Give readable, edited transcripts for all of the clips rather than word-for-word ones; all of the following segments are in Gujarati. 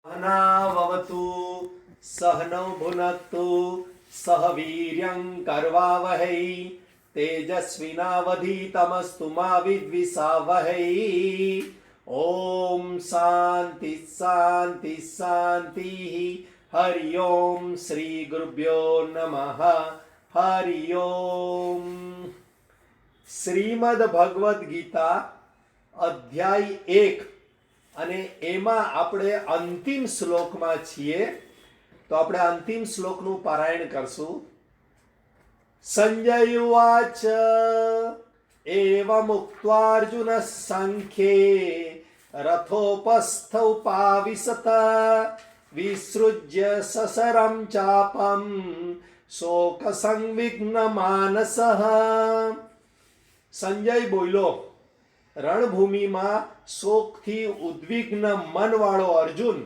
सहनावतु सहनौ भुनक्तु सह वीर्यं करवावहै तेजस्विनावधीतमस्तु मा विद्विषावहै। ओम शांति शांति शांति। हरि ओम श्री गुरुभ्यो नमः। हरि ओम। श्रीमद् भगवद गीता अध्याय 1 અને એમાં આપણે અંતિમ શ્લોકમાં છીએ, તો આપણે અંતિમ શ્લોકનું પારાયણ કરશું. સંજય ઉવાચ એવમુક્ત્વાર્જુન સંખ્યે રથોપસ્થૌ પાવિશત વિસૃજ્ય સસરં ચાપમ શોક સંવિઘ્ન માનસઃ. સંજય બોલ્યો, રણભૂમિમાં શોકથી ઉદ્વિગ્ન મનવાળો અર્જુન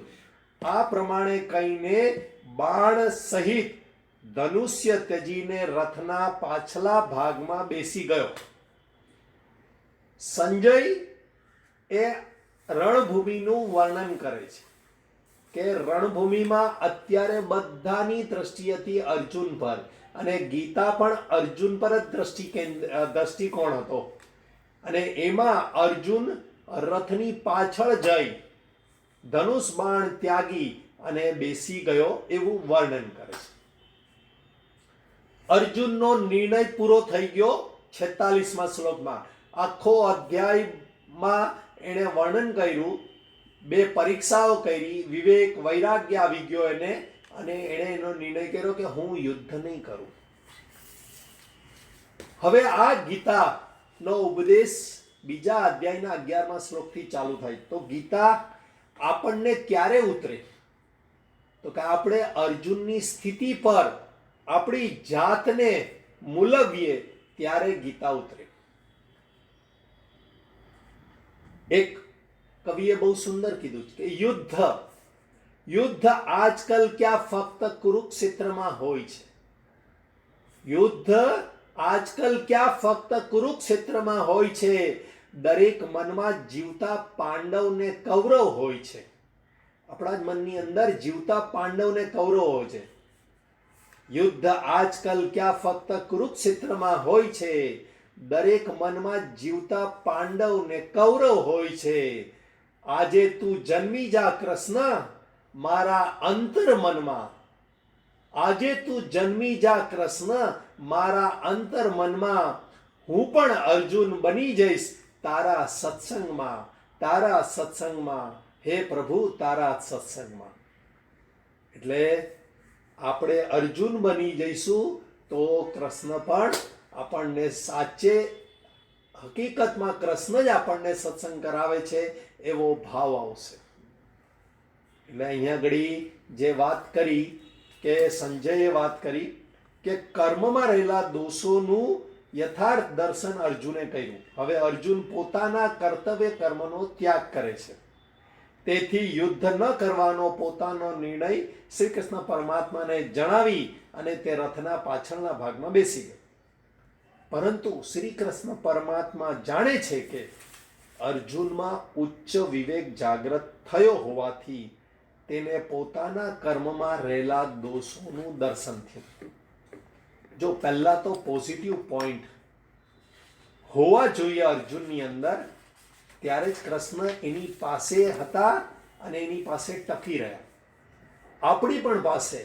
આ પ્રમાણે કહીને બાણ સહિત ધનુષ્ય ત્યજીને રથના પાછલા ભાગમાં બેસી ગયો. સંજય એ રણભૂમિનું વર્ણન કરે છે કે રણભૂમિમાં અત્યારે બધાની દ્રષ્ટિ હતી અર્જુન પર, અને ગીતા પણ અર્જુન પર જ દ્રષ્ટિકોણ હતો. અને એમાં અર્જુન રથની પાછળ જઈ ધનુષ બાણ ત્યાગી અને બેસી ગયો એવું વર્ણન કરે છે. અર્જુનનો નિર્ણય પૂરો થઈ ગયો 46મા શ્લોકમાં. આખો અધ્યાયમાં એણે વર્ણન કર્યું, 2 પરીક્ષાઓ કરી, વિવેક વૈરાગ્ય આવી ગયો એને, અને એણે એનો નિર્ણય કર્યો કે હું યુદ્ધ નહીં કરું. હવે આ ગીતા નો ઉપદેશ બીજા અધ્યાયના 11મા શ્લોકથી ચાલુ થાય. તો ગીતા આપણને ક્યારે ઉતરે? તો કે આપણે અર્જુનની સ્થિતિ પર આપણી જાતને મૂલવીએ ત્યારે ગીતા ઉતરે. એક કવિએ બહુ સુંદર કીધું કે યુદ્ધ આજકાલ ક્યાં ફક્ત કુરુક્ષેત્રમાં હોય છે. યુદ્ધ આજકાલ ક્યાં ફક્ત કુરુક્ષેત્રમાં હોય છે. દરેક મનમાં જીવતા પાંડવ ને કૌરવ હોય છે. આપણા જ મનની અંદર જીવતા પાંડવ ને કૌરવ હોય છે. યુદ્ધ આજકાલ ક્યાં ફક્ત કુરુક્ષેત્રમાં હોય છે. દરેક મનમાં જીવતા પાંડવ ને કૌરવ હોય છે. આજે તું જન્મી જા કૃષ્ણ મારા અંતર મનમાં. આજે તું જન્મી જા કૃષ્ણ મારા અંતર મનમાં. હું પણ અર્જુન બની જઈશ તારા સત્સંગમાં, તારા સત્સંગમાં. હે પ્રભુ, તારા સત્સંગમાં. એટલે આપણે અર્જુન બની જઈશું તો કૃષ્ણ પણ આપણને સાચે હકીકતમાં કૃષ્ણ જ આપણને સત્સંગ કરાવે છે એવો ભાવ આવશે. એટલે અહીંયા ઘડી જે વાત કરી કે સંજયે વાત કરી કે કર્મમાં રહેલા દોષોનું યથાર્થ દર્શન અર્જુને કર્યું. હવે અર્જુન પોતાના કર્તવ્ય કર્મનો ત્યાગ કરે છે. તેથી યુદ્ધ ન કરવાનો પોતાનો નિર્ણય શ્રી કૃષ્ણ પરમાત્માને જણાવી અને તે રથના પાછળના ભાગમાં બેસી ગયો. પરંતુ શ્રી કૃષ્ણ પરમાત્મા જાણે છે કે અર્જુનમાં ઉચ્ચ વિવેક જાગૃત થયો હોવાથી તેને પોતાના કર્મમાં રહેલા દોષોનું દર્શન થયું. જો પહેલા તો પોઝિટિવ પોઈન્ટ હોવા જોઈએ અર્જુનની અંદર, ત્યારે જ કૃષ્ણ એની પાસે હતા અને એની પાસે ટકી રહ્યા. આપણી પણ પાસે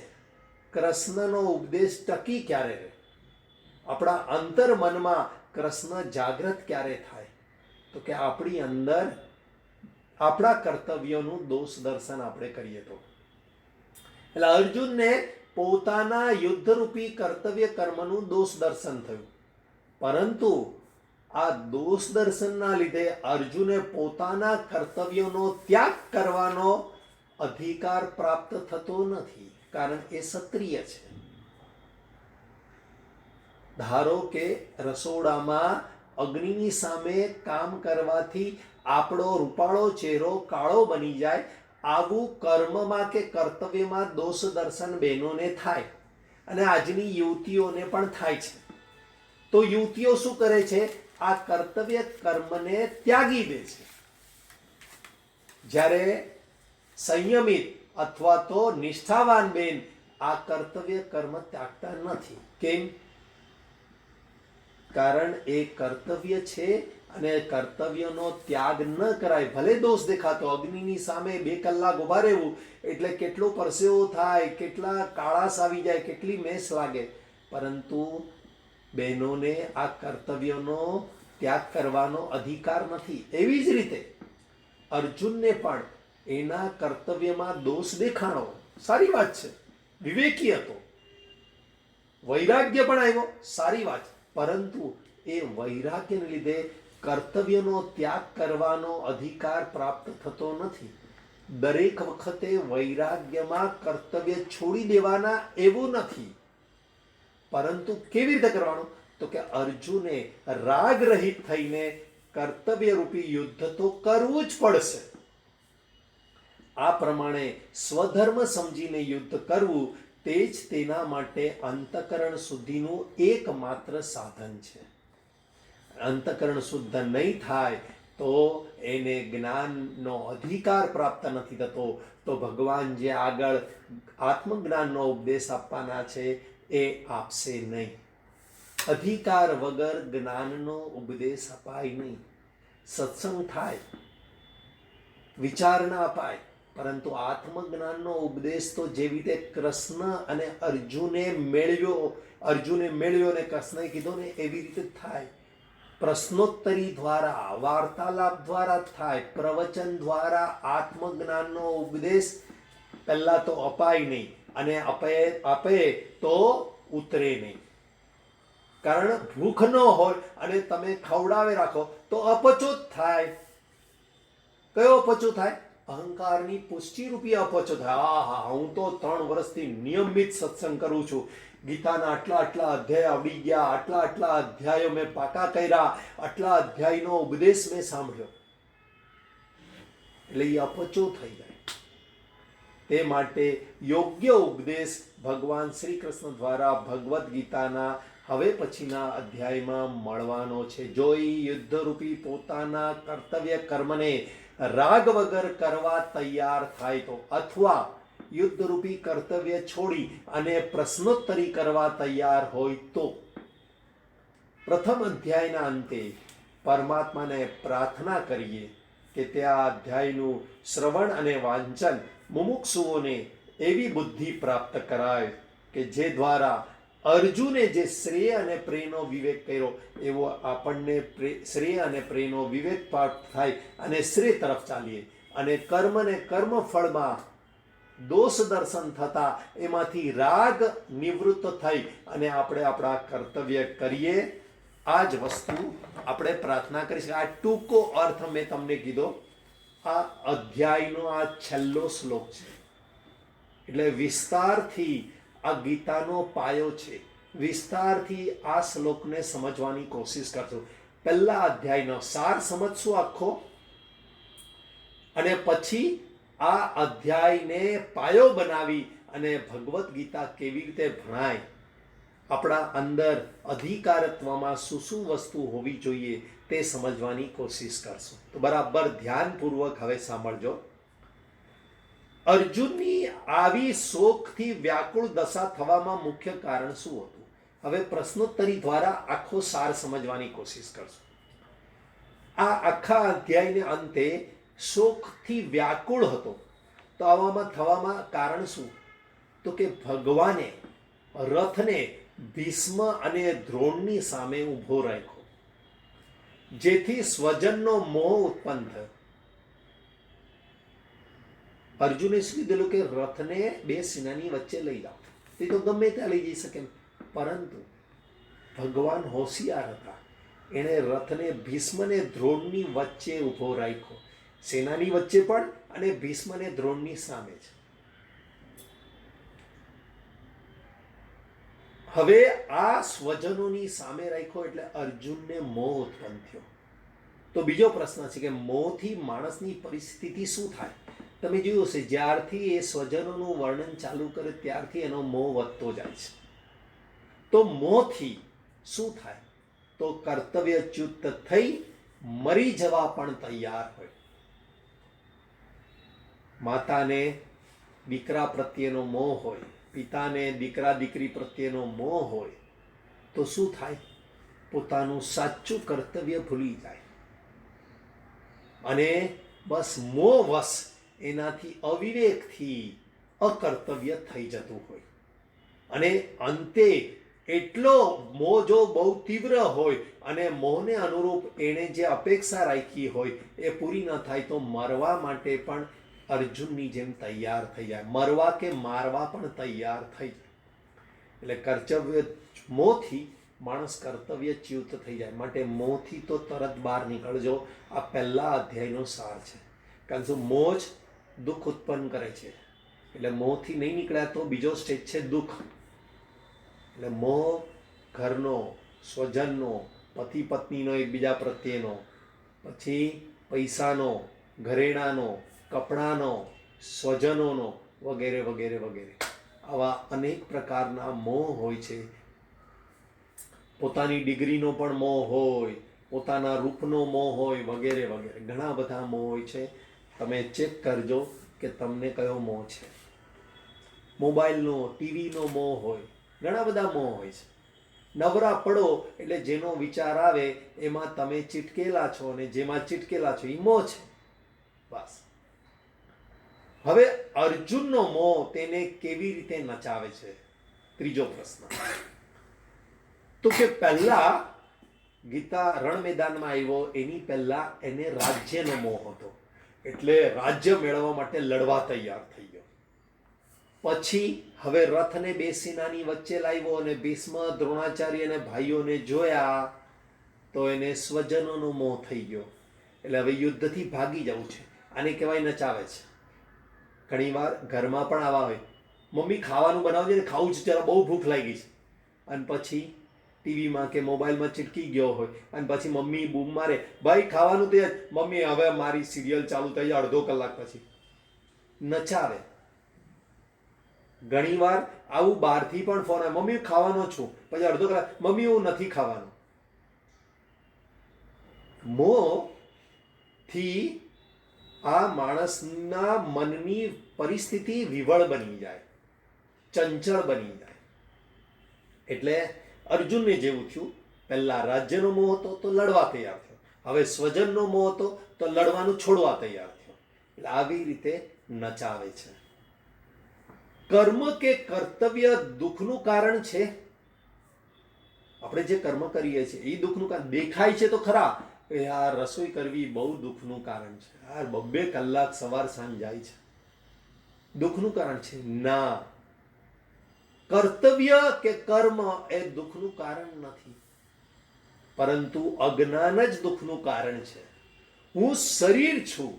કૃષ્ણનો ઉપદેશ ટકી ક્યારે રહે? આપણા અંતર મનમાં કૃષ્ણ જાગૃત ક્યારે થાય? તો કે આપણી અંદર આપણા કર્તવ્યોનું દોષ દર્શન આપણે કરીએ તો. એટલે અર્જુનને પોતાના યુદ્ધરૂપી કર્તવ્ય કર્મનું દોષ દર્શન થયું. પરંતુ આ દોષ દર્શનના લીધે અર્જુને પોતાના કર્તવ્યોનો ત્યાગ કરવાનો અધિકાર પ્રાપ્ત થતો નથી, કારણ એ ક્ષત્રિય છે. ધારો કે રસોડામાં અગ્નિની સામે કામ કરવાથી આપણો રૂપાળો ચહેરો કાળો બની જાય, આવું કર્મમાં કે કર્તવ્યમાં દોષ દર્શન બહેનોને થાય, અને આજની યુવતીઓને પણ થાય છે. તો યુવતીઓ શું કરે છે? આ કર્તવ્ય કર્મને ત્યાગી દે છે. જ્યારે સંયમિત અથવા તો નિષ્ઠાવાન બેન આ કર્તવ્ય કર્મ ત્યાગતા નથી. કેમ? કારણ એ કર્તવ્ય છે અને કર્તવ્યનો ત્યાગ ન કરાય. ભલે દોષ દેખાતો, અગ્નિની સામે 2 કલાક ઉભા રહેવું એટલે કેટલો પરસેવો થાય, કેટલા કાળાશ આવી જાય, કેટલી મેસ લાગે, પરંતુ બહેનોને આ કર્તવ્યનો ત્યાગ કરવાનો અધિકાર નથી. એવી જ રીતે અર્જુનને પણ એના કર્તવ્યમાં દોષ દેખાણો, સારી વાત છે, વિવેકી હતો, વૈરાગ્ય પણ આવ્યો, સારી વાત, પરંતુ એ વૈરાગ્યને લીધે કર્તવ્યનો ત્યાગ કરવાનો અધિકાર પ્રાપ્ત થતો નથી. દરેક વખતે વૈરાગ્યમાં કર્તવ્ય છોડી દેવાના એવું નથી, પરંતુ કેવી રીતે કરવાનું? તો કે અર્જુને રાગ રહિત થઈને કર્તવ્ય રૂપી યુદ્ધ તો કરવું જ પડશે. આ પ્રમાણે સ્વધર્મ સમજીને યુદ્ધ કરવું તે જ તેના માટે અંતઃકરણ શુદ્ધિનું એકમાત્ર સાધન છે. અંતઃકરણ શુદ્ધ નહીં થાય તો એને જ્ઞાનનો અધિકાર પ્રાપ્ત નથી થતો. તો ભગવાન જે આગળ આત્મજ્ઞાનનો ઉપદેશ આપવાના છે એ આપશે નહીં. અધિકાર વગર જ્ઞાનનો ઉપદેશ અપાય નહીં. સત્સંગ થાય, વિચારણા અપાય, પરંતુ આત્મજ્ઞાનનો ઉપદેશ તો જેવી રીતે કૃષ્ણ અને અર્જુને મેળવ્યો અને કૃષ્ણએ કીધો ને એવી રીતે થાય. પ્રશ્નોત્તરી દ્વારા, વાર્તાલાપ દ્વારા થાય, પ્રવચન દ્વારા આત્મજ્ઞાનનો ઉપદેશ પહેલા તો અપાય નહીં, અને આપે તો ઉતરે નહીં. કારણ ભૂખ ન હોય અને તમે ખવડાવે રાખો તો અપચો જ થાય. કયો અપચો થાય? અહંકારની પુષ્ટિ રૂપી અપચો થાય. હા, હું તો 3 વર્ષથી નિયમિત સત્સંગ કરું છું, ગીતાના આટલા અધ્યાય આવડી ગયા, આટલા અધ્યાયો મેં પાકા કર્યા, આટલા અધ્યાયનો ઉપદેશ મેં સાંભળ્યો, એટલે એ અપચો થઈ જાય. તે માટે યોગ્ય ઉપદેશ ભગવાન શ્રી કૃષ્ણ દ્વારા ભગવદ્ ગીતાના હવે પછીના અધ્યાયમાં મળવાનો છે. જો એ યુદ્ધરૂપી પોતાના કર્તવ્ય કર્મને રાગ વગર કરવા તૈયાર થાય તો, અથવા યુદ્ધરૂપી કર્તવ્ય છોડી અને પ્રશ્નોત્તરી કરવા તૈયાર હોય તો, પ્રથમ અધ્યાયના અંતે પરમાત્માને પ્રાર્થના કરીએ કે તે આ અધ્યાયનું શ્રવણ અને વાંચન મુમુક્ષુઓને એવી બુદ્ધિ પ્રાપ્ત કરાય કે જે દ્વારા અર્જુને જે શ્રેય અને પ્રેયનો વિવેક કર્યો એવો આપણને શ્રેય અને પ્રેયનો વિવેક પ્રાપ્ત થાય અને શ્રેય તરફ ચાલીએ, અને કર્મ ને કર્મ ફળમાં દોષ દર્શન થતા એમાંથી રાગ નિવૃત્ત થઈ અને આપણે આપણા કર્તવ્ય કરીએ. આ જ વસ્તુ આપણે પ્રાર્થના કરી શકીએ. આ ટૂંકો અર્થ મેં તમને કીધો. આ અધ્યાયનો આ છેલ્લો શ્લોક છે, એટલે વિસ્તારથી આ ગીતાનો પાયો છે. વિસ્તારથી આ શ્લોકને સમજવાની કોશિશ કરજો. પહેલા અધ્યાયનો સાર સમજશું આખો, અને પછી આ અધ્યાયને પાયો બનાવી અને ભગવદ્ ગીતા કેવી રીતે ભણાય, આપણા અંદર અધિકારત્વમાં શું વસ્તુ હોવી જોઈએ તે સમજવાની કોશિશ કરશું. તો બરાબર ધ્યાનપૂર્વક હવે સાંભળજો. અર્જુનની આવી શોકથી વ્યાકુળ દશા થવામાં મુખ્ય કારણ શું હતું? હવે પ્રશ્નોત્તરી દ્વારા આખો સાર સમજવાની કોશિશ કરશું. આ આખા અધ્યાયને અંતે શોકથી વ્યાકુળ હતો, તો આવામાં થવામાં કારણ શું? તો કે ભગવાને રથને ભીષ્મ અને દ્રોણની સામે ઊભો રાખ્યો, જેથી સ્વજનનો મોહ ઉત્પન્ન થયો. અર્જુને શું કીધેલું કે રથને 2 સેનાની વચ્ચે લઈ જાઓ, તે તો ગમે ત્યાં લઈ જઈ શકે, પરંતુ ભગવાન હોશિયાર હતા. એણે રથને ભીષ્મને દ્રોણની વચ્ચે ઊભો રાખ્યો, સેનાની વચ્ચે પણ અને ભીષ્મને દ્રોણની સામે જ. હવે આ સ્વજનોની સામે રાખ્યો એટલે અર્જુનને મોહ ઉત્પન્ન થયો. તો બીજો પ્રશ્ન છે કે મોહથી માણસની પરિસ્થિતિ શું થાય? તમે જોયું હશે, જ્યારથી એ સ્વજનોનું વર્ણન ચાલુ કરે ત્યારથી એનો મોહ વધતો જાય છે. તો મોહથી શું થાય? તો કર્તવ્યચ્યુત થઈ મરી જવા પણ તૈયાર હોય. માતાને દીકરા પ્રત્યેનો મોહ હોય, પિતાને દીકરા દીકરી પ્રત્યેનો મોહ હોય, તો શું થાય? પોતાનું સાચું કર્તવ્ય ભૂલી જાય અને બસ મોહવશ એનાથી અવિવેકથી અકર્તવ્ય થઈ જતું હોય. અને અંતે એટલો મોહ જો બહુ તીવ્ર હોય અને મોહને અનુરૂપ એણે જે અપેક્ષા રાખી હોય એ પૂરી ન થાય તો મરવા માટે પણ અર્જુનની જેમ તૈયાર થઈ જાય, મરવા કે મારવા પણ તૈયાર થઈ જાય. એટલે કર્તવ્ય મોહથી માણસ કર્તવ્યચ્યુત થઈ જાય. માટે મોહથી તો તરત બહાર નીકળજો. આ પહેલા અધ્યાયનો સાર છે. કારણ શું? મોહ જ દુઃખ ઉત્પન્ન કરે છે. એટલે મોહથી નહીં નીકળ્યા તો બીજો સ્ટેજ છે દુઃખ. એટલે મોહ ઘરનો, સ્વજનનો, પતિ પત્નીનો એકબીજા પ્રત્યેનો, પછી પૈસાનો, ઘરેણાનો, કપડાનો, સ્વજનોનો, વગેરે વગેરે વગેરે. આવા અનેક પ્રકારના મોહ હોય છે. પોતાની ડિગ્રીનો પણ મોહ હોય, પોતાના રૂપનો મોહ હોય, વગેરે વગેરે. ઘણા બધા મોહ હોય છે. તમે ચેક કરજો કે તમને કયો મોહ છે. મોબાઈલનો, ટીવીનો મોહ હોય, ઘણા બધા મોહ હોય છે. નવરા પડો એટલે જેનો વિચાર આવે એમાં તમે ચીટકેલા છો, અને જેમાં ચીટકેલા છો એ મોહ છે. બસ. હવે અર્જુનનો મોહ તેને કેવી રીતે નચાવે છે? ત્રીજો પ્રશ્ન. તો કે પહેલા ગીતા રણ મેદાનમાં આવ્યો એની પહેલા એને રાજ્યનો મોહ હતો. એટલે રાજ્ય મેળવવા માટે લડવા તૈયાર થઈ ગયો. પછી હવે રથને બે સેનાની વચ્ચે લાવ્યો અને ભીષ્મ, દ્રોણાચાર્ય અને ભાઈઓને જોયા તો એને સ્વજનોનો મોહ થઈ ગયો. એટલે હવે યુદ્ધથી ભાગી જવું છે. આને કહેવાય નચાવે છે. ઘણી વાર ઘરમાં પણ આવા હોય, મમ્મી ખાવાનું બનાવજે ને, ખાવું છે, જરા બહુ ભૂખ લાગી છે. અને પછી ટીવીમાં કે મોબાઈલમાં ચીટકી ગયો હોય અને પછી મમ્મી બૂમ મારે, ભાઈ ખાવાનું તે, મમ્મી હવે મારી સિરિયલ ચાલુ થઈ જાય અડધો કલાક પછી. નચાવે. ઘણીવાર આવું બહારથી પણ ફોન આવે, મમ્મી ખાવાનો છું, પછી અડધો કલાક, મમ્મી હું નથી ખાવાનું. મોહથી આ માણસના મનની પરિસ્થિતિ વિવળ બની જાય, ચંચળ બની જાય. એટલે અર્જુનને જેવું થયું. પહેલા રાજ્યનો મોહ હતો તો લડવા તૈયાર થયો. હવે સ્વજનનો મોહ હતો તો લડવાનું છોડવા તૈયાર થયો. એટલે આવી રીતે નચાવે છે. કર્મ કે કર્તવ્ય દુઃખનું કારણ છે. આપણે જે કર્મ કરીએ છીએ એ દુઃખનું કારણ દેખાય છે તો ખરા. યાર રસોઈ કરવી બહુ દુઃખનું કારણ છે. યાર 2 કલાક સવાર સાંજ જાય છે, દુઃખનું કારણ છે? ના. કર્તવ્ય કે કર્મ એ દુઃખનું કારણ નથી, પરંતુ અજ્ઞાન જ દુઃખનું કારણ છે. હું શરીર છું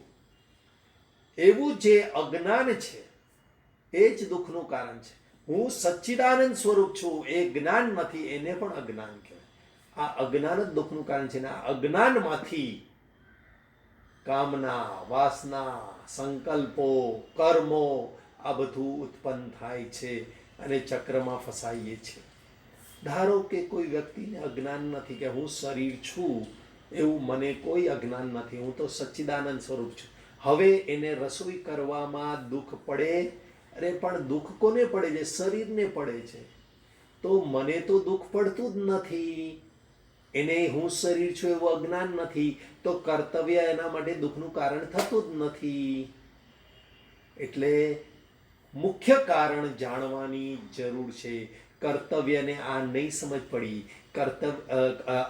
એવું જે અજ્ઞાન છે એ જ દુઃખનું કારણ છે. હું સચ્ચિદાનંદ સ્વરૂપ છું એ જ્ઞાન નથી, એને પણ અજ્ઞાન કહેવાય. આ અજ્ઞાન જ દુઃખનું કારણ છે. ને આ અજ્ઞાનમાંથી કામના, વાસના, સંકલ્પો, કર્મો આ બધું ઉત્પન્ન થાય છે અને ચક્રમાં ફસાઈએ છીએ. ધારો કે કોઈ વ્યક્તિને અજ્ઞાન નથી કે હું શરીર છું એવું મને કોઈ અજ્ઞાન નથી, હું તો સચ્ચિદાનંદ સ્વરૂપ છું. હવે એને રસોઈ કરવામાં દુઃખ પડે. અરે પણ દુઃખ કોને પડે છે? શરીરને પડે છે. તો મને તો દુઃખ પડતું જ નથી. એને હું શરીર છું એવું અજ્ઞાન નથી, તો કર્તવ્ય એના માટે દુઃખનું કારણ થતું જ નથી. એટલે મુખ્ય કારણ જાણવાની જરૂર છે. કર્તવ્યને આ નહીં સમજ પડી,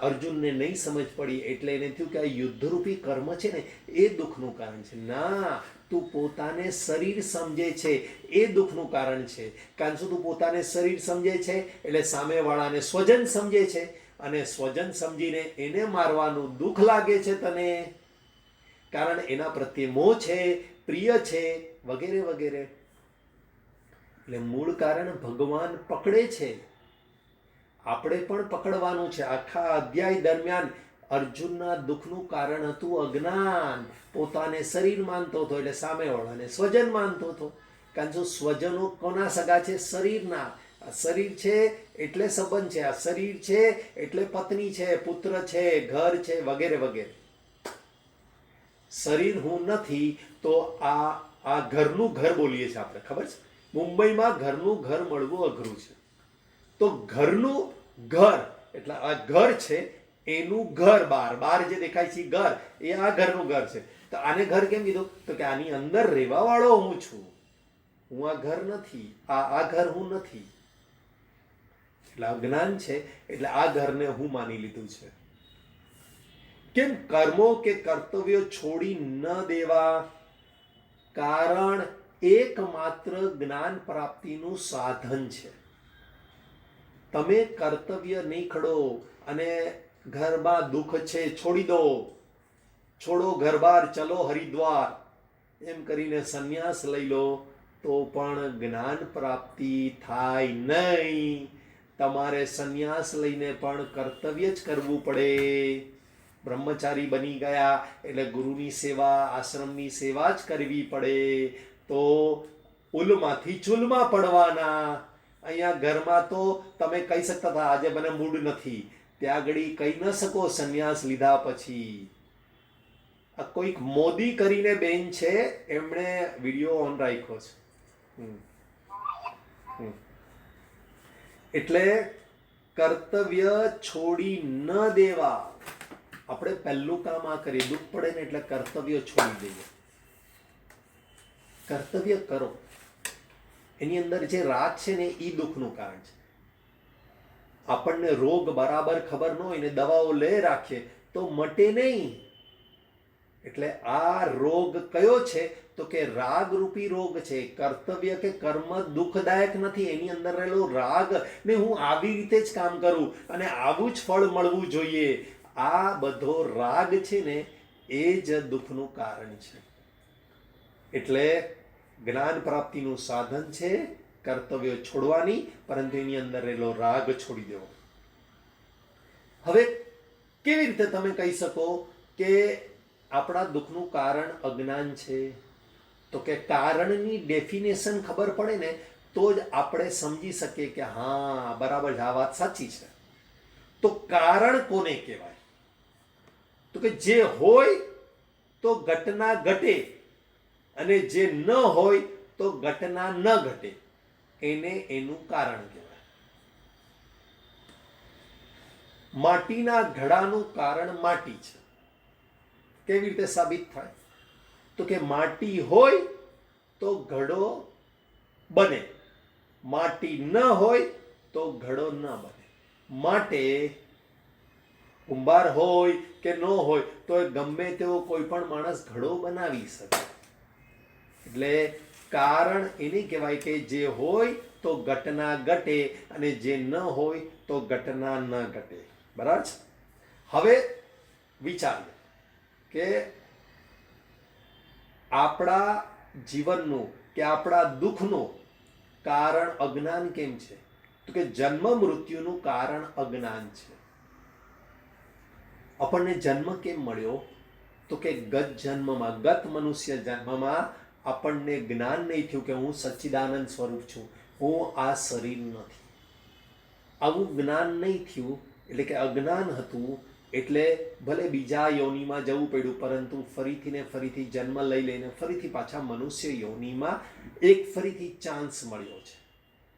અર્જુનને નહીં સમજ પડી એટલે એને થયું કે આ યુદ્ધરૂપી કર્મ છે ને એ દુઃખનું કારણ છે. ના, તું પોતાને શરીર સમજે છે એ દુઃખનું કારણ છે. કારણ શું? તું પોતાને શરીર સમજે છે એટલે સામેવાળાને સ્વજન સમજે છે, અને સ્વજન સમજીને એને મારવાનું દુઃખ લાગે છે તને, કારણ એના પ્રત્યે મોહ છે, પ્રિય છે, વગેરે વગેરે. એટલે મૂળ કારણ ભગવાન પકડે છે, આપણે પણ પકડવાનું છે. આખા અધ્યાય દરમિયાન અર્જુનના દુઃખનું કારણ હતું અજ્ઞાન. પોતાને શરીર માનતો હતો એટલે સામેવાળાને સ્વજન માનતો હતો. કારણ શું? સ્વજનો કોના સગા છે? શરીરના. આ શરીર છે એટલે સંબંધ છે, આ શરીર છે એટલે પત્ની છે, પુત્ર છે, ઘર છે, વગેરે વગેરે. શરીર હું નથી તો આ આ ઘરનું ઘર બોલીએ છીએ આપણે, ખબર છે? મુંબઈમાં ઘરનું ઘર મળવું અઘરું છે. તો ઘરનું ઘર એટલે આ ઘર છે, એનું ઘર બાર જે દેખાય છે ઘર, એ આ ઘરનું ઘર છે. તો આને ઘર કેમ કીધું? તો કે આની અંદર રહેવા વાળો હું છું, હું આ ઘર નથી, આ ઘર હું નથી. એટલે અજ્ઞાન છે, એટલે આ ઘરને હું માની લીધું છે. કેમ? કર્મો કે કર્તવ્યો છોડી ન દેવા, કારણ એકમાત્ર જ્ઞાન પ્રાપ્તિનું સાધન છે. તમે કર્તવ્ય નહીં ખડો અને ઘરમાં દુઃખ છે છોડી દો, છોડો ઘર બાર ચલો હરિદ્વાર એમ કરીને સંન્યાસ લઈ લો તો પણ જ્ઞાન પ્રાપ્તિ થાય નહીં. તમારે સંન્યાસ લઈને પણ કર્તવ્ય જ કરવું પડે. બ્રહ્મચારી બની ગયા એટલે ગુરુની સેવા, આશ્રમની સેવા જ કરવી પડે. તો ઉલમાંથી ચૂલમાં પડવાના. અહીંયા ઘરમાં તો તમે કહી શકતા હતા આજે મને મૂડ નથી, ત્યાં આગળ કહી ન શકો સંન્યાસ લીધા પછી. આ કોઈક મોદી કરીને બેન છે, એમણે વિડીયો ઓન રાખ્યો છે. એટલે કર્તવ્ય છોડી ન દેવા. આપણે પહેલું કામ આ કરીએ, દુઃખ પડે ને એટલે કર્તવ્ય છોડી દઈએ. કર્તવ્ય કરો, એની અંદર જે રાગ છે ને એ દુઃખનું કારણ છે. આપણને રોગ બરાબર ખબર ન હોય ને દવાઓ લઈ રાખીએ તો મટે નહીં. એટલે આ રોગ કયો છે? તો કે રાગ રૂપી રોગ છે. કર્તવ્ય કે કર્મ દુઃખદાયક નથી, એની અંદર રહેલો રાગ ને હું આવી રીતે જ કામ કરું અને આવું જ ફળ મળવું જોઈએ, આ બધો રાગ છે ને એ જ દુઃખનું કારણ છે. એટલે જ્ઞાન પ્રાપ્તિનું સાધન છે કર્તવ્ય છોડવાની, પરંતુ એની અંદર રહેલો રાગ છોડી દેવો. હવે કેવી રીતે તમે કહી શકો કે આપણા દુઃખનું કારણ અજ્ઞાન છે? તો કે કારણની ડેફિનેશન ખબર પડે ને તો જ આપણે સમજી શકીએ કે હા બરાબર આ વાત સાચી છે. તો કારણ કોને કહેવાય? તો કે જે હોય તો ઘટના ઘટે અને જે ન હોય તો ઘટના ન ઘટે, એને એનું કારણ કહેવાય. માટીના ઘડાનું કારણ માટી છે. કેવી રીતે સાબિત થાય? તો કે માટી હોય તો ઘડો બને, માટી ન હોય તો ઘડો ન બને. માટે કુંભાર હોય કે ન હોય તો ગમે તેવો કોઈ પણ માણસ ઘડો બનાવી શકે. એટલે કારણ એને કહેવાય કે જે હોય તો ઘટના ઘટે અને જે ન હોય તો ઘટના ન ઘટે. બરાબર છે? હવે વિચારીએ કે આપણા જીવનનું કે આપણા દુઃખનું કારણ અજ્ઞાન કેમ છે? તો કે જન્મ મૃત્યુનું કારણ અજ્ઞાન છે. આપણને જન્મ કેમ મળ્યો? તો કે ગત જન્મમાં, ગત મનુષ્ય જન્મમાં આપણને જ્ઞાન નહીં થયું કે હું સચ્ચિદાનંદ સ્વરૂપ છું, હું આ શરીર નથી. આવું જ્ઞાન નહીં થયું એટલે કે અજ્ઞાન હતું. એટલે ભલે બીજા યોનિમાં જવું પડ્યું, પરંતુ ફરીથી ને ફરીથી જન્મ લઈ લઈને ફરીથી પાછા મનુષ્ય યોનિમાં એક ફરીથી ચાન્સ મળ્યો છે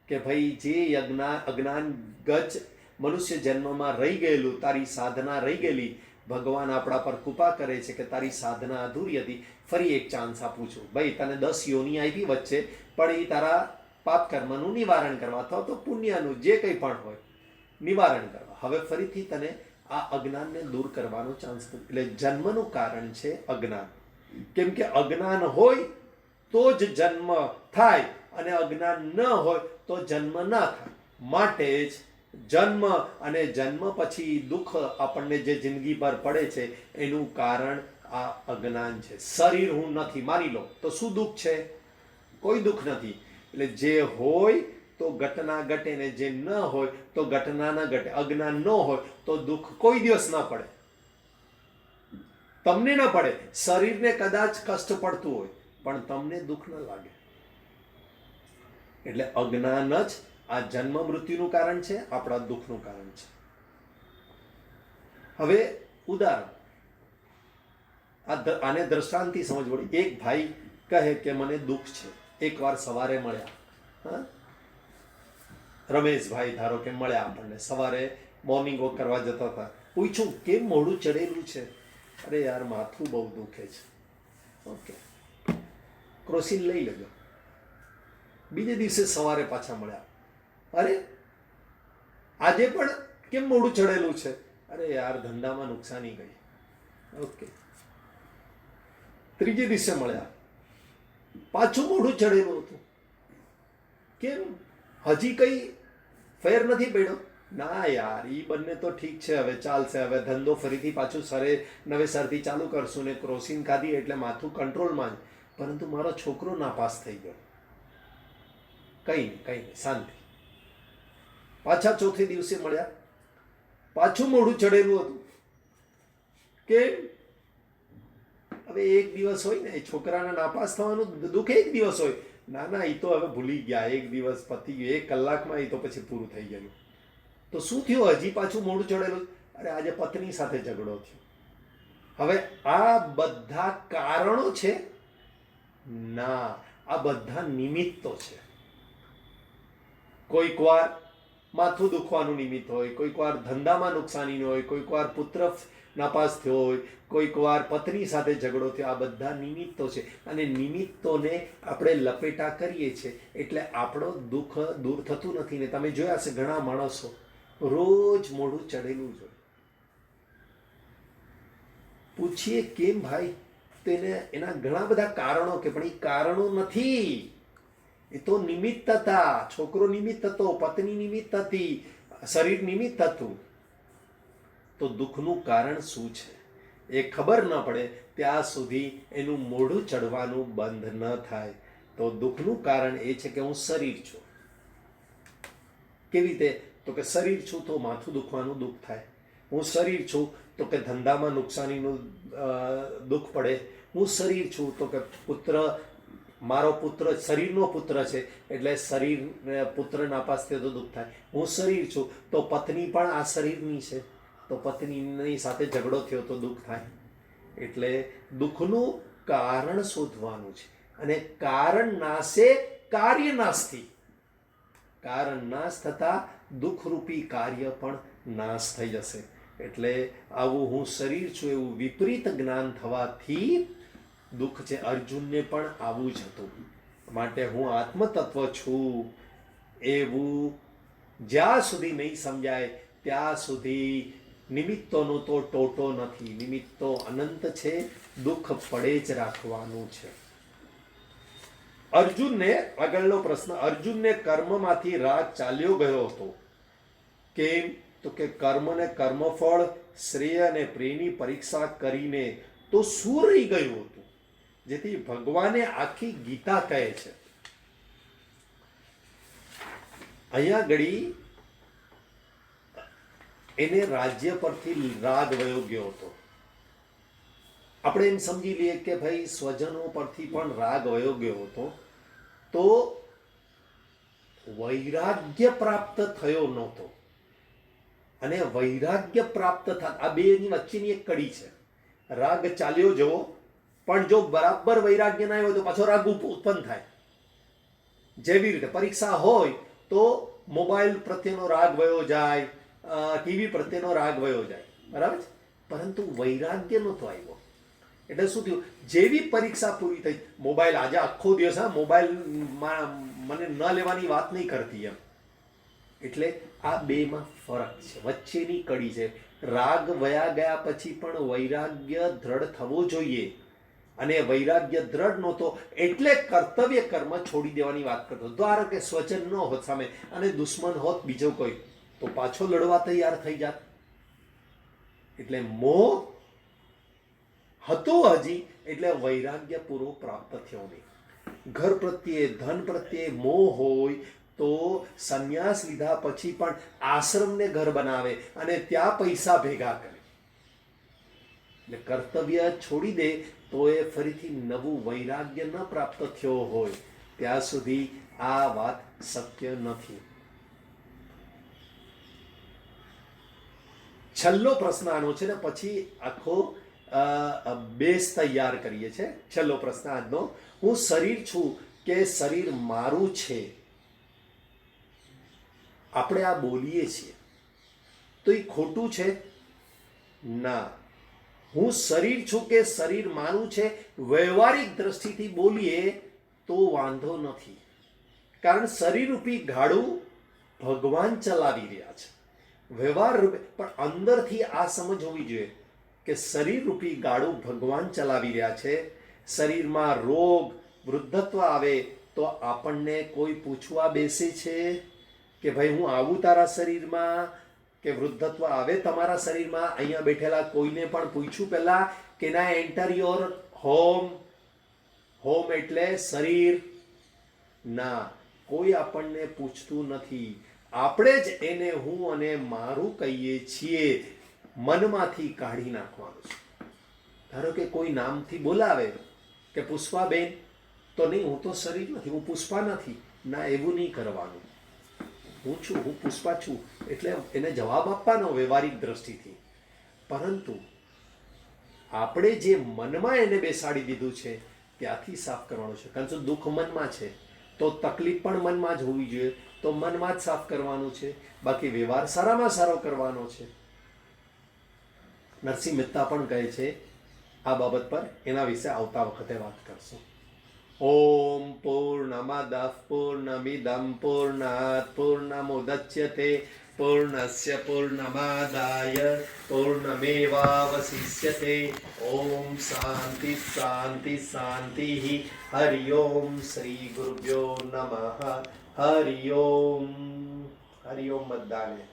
કે ભાઈ જે અજ્ઞાન ગજ મનુષ્ય જન્મમાં રહી ગયેલું, તારી સાધના રહી ગયેલી, ભગવાન આપણા પર કૃપા કરે છે કે તારી સાધના અધૂરી હતી, ફરી એક ચાન્સ આપું છું. ભાઈ તને 10 યોની આવી વચ્ચે, પણ એ તારા પાપ કર્મનું નિવારણ કરવા અથવા તો પુણ્યનું જે કંઈ પણ હોય નિવારણ કરવા. હવે ફરીથી તને આ અજ્ઞાનને દૂર કરવાનો ચાન્સ. એટલે જન્મનું કારણ છે અજ્ઞાન. કેમ કે અજ્ઞાન હોય તો જ જન્મ થાય અને અજ્ઞાન ન હોય તો જન્મ ના થાય. માટે જ જન્મ અને જન્મ પછી દુઃખ આપણને જે જિંદગી પર પડે છે એનું કારણ આ અજ્ઞાન છે. શરીર હું નથી માની લો તો શું દુઃખ છે? કોઈ દુઃખ નથી. એટલે જે હોય તો ઘટના ઘટે ને જે ન હોય તો ઘટના ન ઘટે. અજ્ઞાન ન હોય તો દુઃખ કોઈ દિવસ ન પડે, તમને ન પડે. શરીરને કદાચ કષ્ટ પડતું હોય પણ તમને દુઃખ ન લાગે. એટલે અજ્ઞાન જ આ જન્મ મૃત્યુનું કારણ છે, આપણા દુઃખનું કારણ છે. હવે ઉદાહરણ, આને દ્રષ્ટાંતથી સમજ પડી. એક ભાઈ કહે કે મને દુઃખ છે. એકવાર સવારે મળ્યા, હા, રમેશભાઈ ધારો કે મળ્યા આપણને, સવારે મોર્નિંગ વોક કરવા જતા હતા. પૂછ્યું કેમ મોઢું ચડેલું છે? અરે યાર માથું બહુ દુખે છે. ઓકે, ક્રોસિન લઈ લેજો. બીજે દિવસે સવારે પાછા મળ્યા, અરે આજે પણ કેમ મોઢું ચડેલું છે? અરે યાર ધંધામાં નુકસાની ગઈ. ઓકે, ત્રીજે દિવસે મળ્યા, પાછું મોઢું ચડેલું હતું. કેમ, હજી કઈ ફેર નથી પડ્યો? ના યાર, એ બંને તો ઠીક છે, હવે ચાલશે, હવે ધંધો ફરીથી પાછું નવેસરથી ચાલુ કરશું ને ક્રોસિન ખાધી એટલે માથું કંટ્રોલમાં જ. પરંતુ મારો છોકરો નાપાસ થઈ ગયો. કઈ નહીં, શાંતિ. પાછા ચોથે દિવસે મળ્યા, પાછું મોઢું ચડેલું હતું. કેમ? હવે એક દિવસ હોય ને, છોકરાને નાપાસ થવાનું દુઃખ એક દિવસ હોય. ના, એ તો હવે ભૂલી ગયા, એક દિવસ પતી ગયો, 1 કલાકમાં એ તો પછી પૂરું થઈ ગયું. તો શું થયું? હજી પાછું મોઢું ચડેલું. અરે આજે પત્ની સાથે ઝઘડો થયો. હવે આ બધા કારણો છે? ના, આ બધા નિમિત્તો છે. કોઈક વાર માથું દુખવાનું નિમિત્ત હોય, કોઈક વાર ધંધામાં નુકસાની હોય, કોઈક વાર પુત્ર નાપાસ થયો હોય, કોઈક વાર પત્ની સાથે ઝઘડો થયો. આ બધા નિમિત્તો છે અને નિમિત્તોને આપણે લપેટા કરીએ છીએ એટલે આપણો દુઃખ દૂર થતું નથી. ને તમે જોયા હશે ઘણા માણસો રોજ મોઢું ચડેલું જ હોય. પૂછીએ કેમ ભાઈ? તેને એના ઘણા બધા કારણો કે પણ એ કારણો નથી, એ તો નિમિત્ત હતા. છોકરો નિમિત્ત હતો, પત્ની નિમિત્ત હતી, શરીર નિમિત્ત હતું. તો દુઃખનું કારણ શું છે એ ખબર ન પડે ત્યાં સુધી એનું મોઢું ચડવાનું બંધ ન થાય. તો દુઃખનું કારણ એ છે કે હું શરીર છું. કેવી રીતે? તો કે શરીર છું તો માથું દુખવાનું દુઃખ થાય. હું શરીર છું તો કે ધંધામાં નુકસાનીનું દુઃખ પડે. હું શરીર છું તો કે મારો પુત્ર શરીરનો પુત્ર છે એટલે શરીર પુત્ર નાપાસ થયો તો દુઃખ થાય. હું શરીર છું તો પત્ની પણ આ શરીરની છે તો પત્નીની સાથે ઝઘડો થયો તો દુઃખ થાય. એટલે દુઃખનું કારણ શોધવાનું છે અને કારણ નાશે કાર્ય નાશથી. કારણ નાશ થતા દુઃખરૂપી કાર્ય પણ નાશ થઈ જશે. એટલે આવું હું શરીર છું એવું વિપરીત જ્ઞાન થવાથી દુઃખ છે. અર્જુનને પણ આવું જ હતું. માટે હું આત્મતત્વ છું એવું જ્યાં સુધી નહીં સમજાય ત્યાં સુધી નિમિત્તોનો તો ટોટો નથી. નિમિત્તો અનંત છે, દુઃખ પડે જ રાખવાનું છે. અર્જુનને, આગળનો પ્રશ્ન, અર્જુનને કર્મમાંથી રાગ ચાલ્યો ગયો હતો. કેમ? તો કે કર્મ ને કર્મફળ, શ્રેય અને પ્રેમની પરીક્ષા કરીને તો શું રહી ગયું હતું જેથી ભગવાને આખી ગીતા કહે છે. અહીંયા ઘડી એને રાજ્ય પરથી રાગ વયો ગયો હતો. આપણે એમ સમજી લઈએ કે ભાઈ સ્વજનો પરથી પણ રાગ વયો ગયો હતો તો વૈરાગ્ય પ્રાપ્ત થયો નહોતો. અને વૈરાગ્ય પ્રાપ્ત થતા આ બેની વચ્ચેની એક કડી છે. રાગ ચાલ્યો જવો પણ જો બરાબર વૈરાગ્ય ના હોય તો પાછો રાગ ઉત્પન્ન થાય. જેવી રીતે પરીક્ષા હોય તો મોબાઈલ પ્રત્યેનો રાગ વયો જાય, ટીવી પ્રત્યેનો રાગ વયો જાય, બરાબર છે, પરંતુ વૈરાગ્ય નહોતો આવ્યો. એટલે શું થયું? જેવી પરીક્ષા પૂરી થઈ, મોબાઈલ આજે આખો દિવસ, મોબાઈલ મને ન લેવાની વાત નહીં કરતી એમ. એટલે આ બેમાં ફરક છે, વચ્ચેની કડી છે. રાગ વયા ગયા પછી પણ વૈરાગ્ય દ્રઢ થવો જોઈએ અને વૈરાગ્ય દ્રઢ નહોતો એટલે કર્તવ્ય કર્મ છોડી દેવાની વાત કરતો. ધારો કે સ્વચન ન હોત સામે અને દુશ્મન હોત બીજો કોઈ તો પાછો લડવા તૈયાર થઈ જાત. એટલે મોહ હતો હજી એટલે વૈરાગ્ય પૂરો પ્રાપ્ત થયો નહીં. ઘર પ્રત્યે, ધન પ્રત્યે મોહ હોય તો સંન્યાસ લીધા પછી પણ આશ્રમને ઘર બનાવે અને ત્યાં પૈસા ભેગા કરે. એટલે કર્તવ્ય છોડી દે તો એ ફરીથી નવું વૈરાગ્ય ન પ્રાપ્ત થયો હોય ત્યાં સુધી આ વાત શક્ય નથી. છેલ્લો પ્રશ્ન આનો છે ને પછી આખો બેઝ તૈયાર કરીએ છીએ. છેલ્લો પ્રશ્ન આજનો, હું શરીર છું કે શરીર મારું છે? આપણે આ બોલીએ છીએ તો એ ખોટું છે? ના. હું શરીર છું કે શરીર મારું છે વ્યવહારિક દ્રષ્ટિથી બોલીએ તો વાંધો નથી, કારણ શરીર રૂપી ગાડું ભગવાન ચલાવી રહ્યા છે વ્યવહાર રૂપે, પણ અંદરથી આ સમજ હોવી જોઈએ કે શરીર રૂપી ગાડું ભગવાન ચલાવી રહ્યા છે. શરીરમાં રોગ વૃદ્ધત્વ આવે તો આપણને કોઈ પૂછવા બેસે છે કે ભાઈ હું આવું તારા શરીરમાં, કે વૃદ્ધત્વ આવે તમારા શરીરમાં? અહીંયા બેઠેલા કોઈને પણ પૂછ્યું પહેલા કે ના એન્ટર યોર હોમ? હોમ એટલે શરીર? ના, કોઈ આપણને પૂછતું નથી. આપણે જ એને હું અને મારું કહીએ છીએ. મનમાંથી કાઢી નાખવાનું છે. ધારો કે કોઈ નામથી બોલાવે કે પુષ્પાબેન, તો નહીં, હું તો શરીર નથી, હું પુષ્પા નથી. ના, એવું નહીં કરવાનું. હું છું, હું પુષ્પા છું, એટલે એને જવાબ આપવાનો વ્યવહારિક દ્રષ્ટિથી. પરંતુ આપણે જે મનમાં એને બેસાડી દીધું છે ત્યાંથી સાફ કરવાનું છે. કારણ કે દુઃખ મનમાં છે તો તકલીફ પણ મનમાં જ હોવી જોઈએ, તો મનમાં જ સાફ કરવાનું છે. બાકી વ્યવહાર સારામાં સારો કરવાનો છે. નરસિંહ મહેતા પણ કહે છે આ બાબત પર, એના વિશે આવતા વખતે વાત કરશું. ઓમ પૂર્ણમદ પૂર્ણમિદં પૂર્ણાત પૂર્ણમુદચ્યતે પૂર્ણસ્ય પૂર્ણમાદાય પૂર્ણમેવાવશિષ્યતે. ઓમ શાંતિ શાંતિ શાંતિ. હરિ ઓમ. શ્રી ગુરુભ્યો નમઃ. હરિ ઓમ. હરિ ઓમ બધાને.